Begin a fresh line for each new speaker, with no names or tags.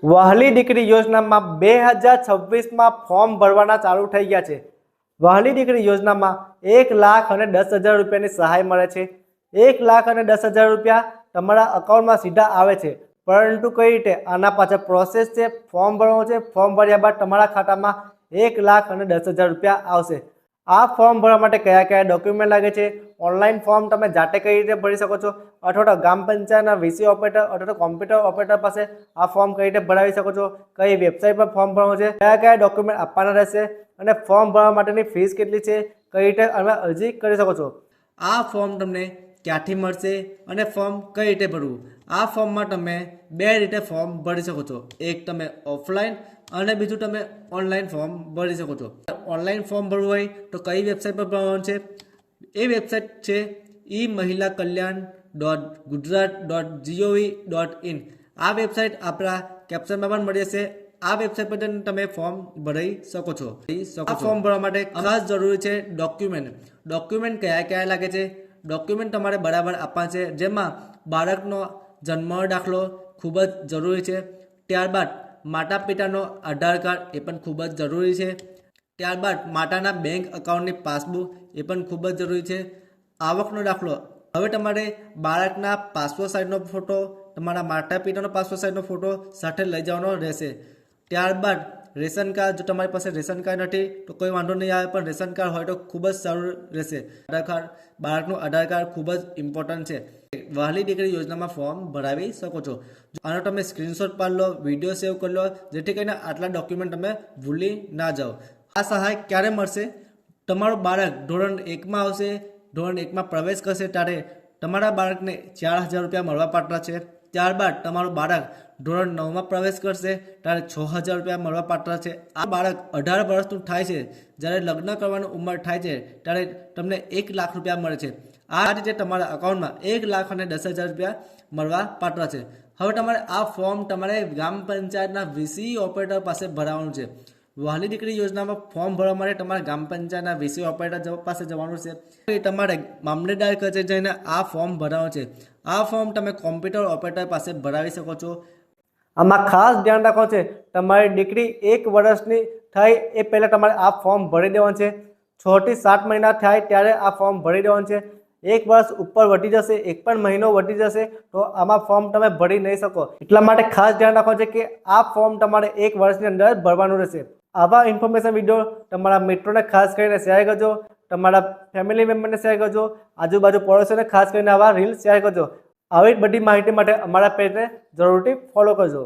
વહાલી દીકરી યોજનામાં 2026માં ફોર્મ ભરવાના ચાલુ થઈ ગયા છે। વહાલી દીકરી યોજનામાં 1,10,000 રૂપિયાની સહાય મળે છે। 1,10,000 રૂપિયા તમારા અકાઉન્ટમાં સીધા આવે છે, પરંતુ કઈ રીતે આના પાછળ પ્રોસેસ છે, ફોર્મ ભરવાનું છે। ફોર્મ ભર્યા બાદ તમારા ખાતામાં 1,10,000 રૂપિયા આવશે। આ ફોર્મ ભરવા માટે કયા કયા ડોક્યુમેન્ટ લાગે છે, ઓનલાઈન ફોર્મ તમે જાતે કઈ રીતે ભરી શકો છો, અથવા તો ગ્રામ પંચાયતના વીસી ઓપરેટર અથવા તો કોમ્પ્યુટર ઓપરેટર પાસે આ ફોર્મ કઈ રીતે ભરાવી શકો છો, કઈ વેબસાઇટ પર ફોર્મ ભરવાનું છે, કયા કયા ડોક્યુમેન્ટ આપવાના રહેશે અને ફોર્મ ભરવા માટેની ફીસ કેટલી છે, કઈ રીતે તમે અરજી કરી શકો છો। આ ફોર્મ તમને ક્યાંથી મળશે અને ફોર્મ કઈ રીતે ભરવું। આ ફોર્મમાં તમે બે રીતે ફોર્મ ભરી શકો છો, એક તમે ઓફલાઈન અને બીજું તમે ઓનલાઈન ફોર્મ ભરી શકો છો। ઓનલાઈન ફોર્મ ભરવું હોય તો કઈ વેબસાઇટ પર ભરવાનું છે, એ વેબસાઇટ છે eMahilaKalyan.gujarat.gov.in। આ વેબસાઇટ આપણા કેપ્શનમાં પણ મળી જશે। આ વેબસાઇટ પર તમે ફોર્મ ભરી શકો છો। આ ફોર્મ ભરવા માટે ખાસ જરૂરી છે ડોક્યુમેન્ટ કયા કયા લાગે છે। ડોક્યુમેન્ટ તમારે બરાબર આપવાના છે, જેમાં બાળકનો જન્મ દાખલો ખૂબ જ જરૂરી છે। ત્યારબાદ માતા પિતાનો આધાર કાર્ડ એ પણ ખૂબ જ જરૂરી છે। ત્યારબાદ માતાના બેંક અકાઉન્ટની પાસબુક એ પણ ખૂબ જ જરૂરી છે। આવકનો દાખલો, હવે તમારે બાળકના પાસપોર્ટ સાઇઝનો ફોટો, તમારા માતા પિતાનો પાસપોર્ટ સાઇઝનો ફોટો સાથે લઈ જવાનો રહેશે। ત્યારબાદ રેશન કાર્ડ, જો તમારી પાસે રેશન કાર્ડ નથી તો કોઈ વાંધો નહીં આવે, પણ રેશન કાર્ડ હોય તો ખૂબ જ સારું રહેશે। આધાર કાર્ડ, બાળકનું આધાર કાર્ડ ખૂબ જ ઇમ્પોર્ટન્ટ છે। વહાલી દીકરી યોજનામાં ફોર્મ ભરાવી શકો છો। આનો તમે સ્ક્રીનશોટ પાડી લો, વિડીયો સેવ કરી લો, જેથી કરીને આટલા ડોક્યુમેન્ટ તમે ભૂલી ના જાઓ। આ સહાય ક્યારે મળશે? તમારું બાળક ધોરણ 1માં આવશે, ધોરણ 1માં પ્રવેશ કરશે ત્યારે તમારા બાળકને 4,000 રૂપિયા મળવા પાત્ર છે। ત્યારબાદ તમારું બાળક ધોરણ 9માં પ્રવેશ કરશે ત્યારે 6,000 રૂપિયા મળવા પાત્ર છે। આ બાળક 18 વર્ષનું થાય છે, જ્યારે લગ્ન કરવાની ઉંમર થાય છે ત્યારે તમને 1 લાખ રૂપિયા મળે છે। આ રીતે તમારા અકાઉન્ટમાં 1,10,000 રૂપિયા મળવા પાત્ર છે। હવે તમારે આ ફોર્મ તમારે ગ્રામ પંચાયતના વીસી ઓપરેટર પાસે ભરાવાનું છે। વહાલી દીકરી યોજનામાં ફોર્મ ભરવા માટે તમારે ગ્રામ પંચાયતના વીસી ઓપરેટર પાસે જવાનું છે। તમારે મામલેદાર કચેરી જઈને આ ફોર્મ ભરવાનું છે। આ ફોર્મ તમે કોમ્પ્યુટર ઓપરેટર પાસે ભરાવી શકો છો। આમાં ખાસ ધ્યાન રાખવાનું છે, તમારી દીકરી 1 વર્ષની થાય એ પહેલાં તમારે આ ફોર્મ ભરી દેવાનું છે। 6 થી 7 મહિના થાય ત્યારે આ ફોર્મ ભરી દેવાનું છે। 1 વર્ષ ઉપર વધી જશે, 1 પણ મહિનો વધી જશે તો આમાં ફોર્મ તમે ભરી નહીં શકો। એટલા માટે ખાસ ધ્યાન રાખવાનું છે કે આ ફોર્મ તમારે 1 વર્ષની અંદર ભરવાનું રહેશે। આવા ઇન્ફોર્મેશન વિડીયો તમારા મિત્રોને ખાસ કરીને શેર કરજો, તમારા ફેમિલી મેમ્બરને શેર કરજો, આજુબાજુ પડોશીઓને ખાસ કરીને આવા રીલ શેર કરજો। આવી બધી માહિતી માટે અમારા પેજને જરૂરથી ફોલો કરજો।